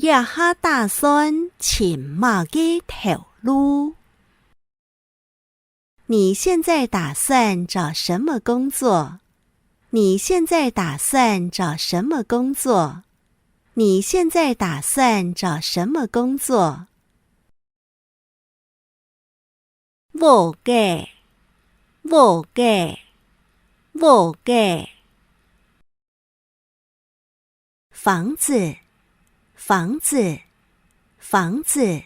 也哈打算骑马嘅头路。你现在打算找什么工作？你现在打算找什么工作？你现在打算找什么工作？我嘅，我嘅，我嘅。房子，房子，房子。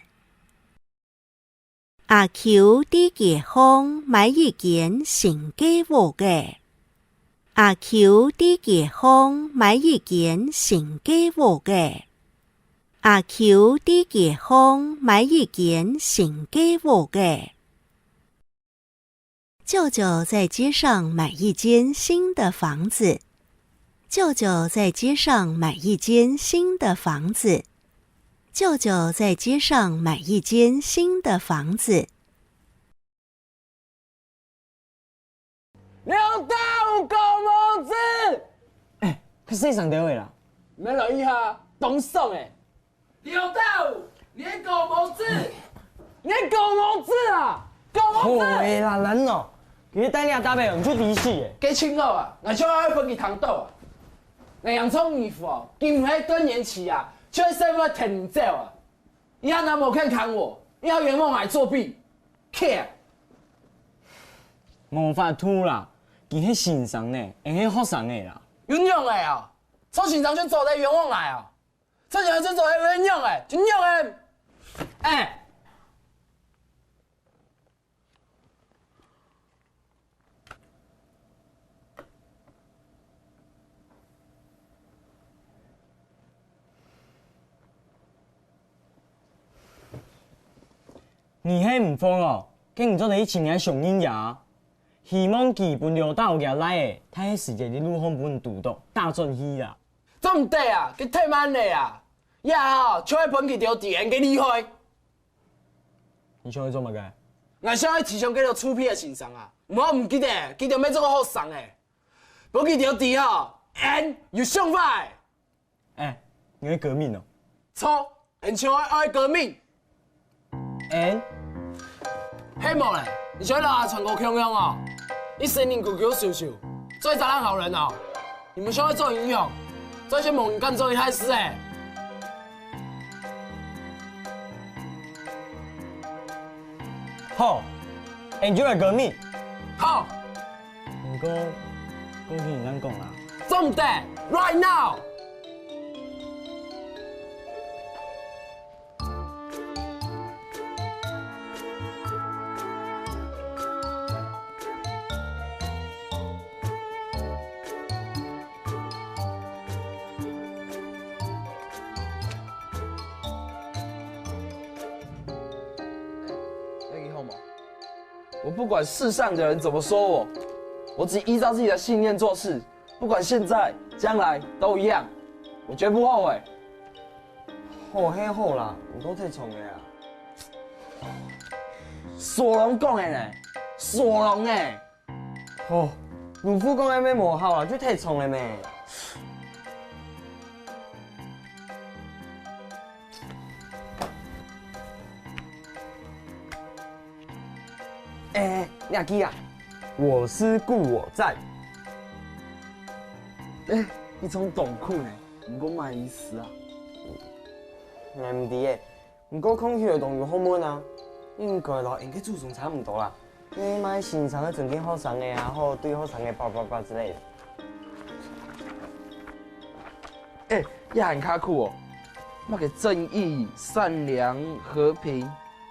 阿 Q 啲地方買一間新嘅屋嘅。阿 Q 啲地方買一間新嘅屋嘅。阿 Q 啲地方買一間新嘅屋嘅。舅舅在街上买一间新的房子。舅舅在街上买一间新的房子。舅舅在街上买一间新的房子。刘大有狗毛子！去洗上条位啦？免落一下，懂爽诶！刘大有，你狗毛子！你狗毛子啊！狗毛子！好诶啦，人哦，佢带你打白唔出底细诶。几清好啊！我就爱分去糖豆啊！我洋葱衣服哦，今喺更年期啊，就会生活挺走啊！以后男某看砍我，以后圆梦来作弊 ，care。无法度啦，佢迄先生呢，用迄学生诶啦。冤枉诶啊！从现场就走在冤枉来啊！这现在就走在冤枉诶，冤枉诶！哎。你迄唔慌哦，竟唔做你青年上瘾呀？希望基本刘大有夹来诶，他迄世界的陆空本独独大转去啦。这唔对啊，佢太慢嘞啊！也吼，就爱分去条地缘给厉害。你想去做乜嘅？我想去市场叫做出片的先生啊，唔好唔记得，记得要做个好生诶。不记条地吼，N 有想法诶。你会革命哦？错，很像爱革命。黑某嘞，你想让他全国汹涌哦？你森林狗狗秀秀，做杂烂好人哦？你们想要做英雄，做一些猛干做一害事诶。好，你就来革命。好。不过，过去你咱讲啦。重点 ，right now。我不管世上的人怎么说我只依照自己的信念做事，不管现在、将来都一样，我绝不后悔。好迄好啦，唔过太冲的啊。索隆讲的呢，索隆诶。哦，鲁夫讲的咩无效啦，就太冲了咩。你阿基啊，我思故我在。你从懂酷呢，唔过买意思啊。唔知诶，不过空气的动物好闷啊，应该咯，应该注重差唔多啦。你买欣赏的整件好上的啊，或对好上的叭叭叭之类的。也很卡酷哦。那个正义、善良、和平，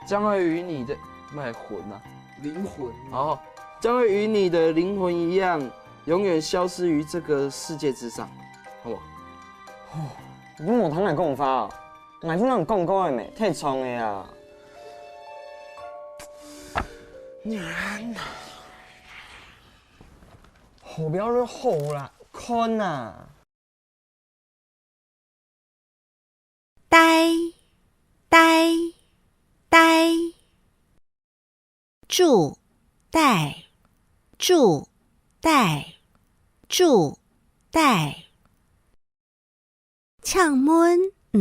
将会与你的卖魂啊。灵魂哦，将会与你的灵魂一样，永远消失于这个世界之上，好不好？哦，你无通来讲法哦，我听人讲过的没？太冲的啊！女人，后边都好啦，看啊！呆，呆，呆。住，待，住，待，住，待。呛闷唔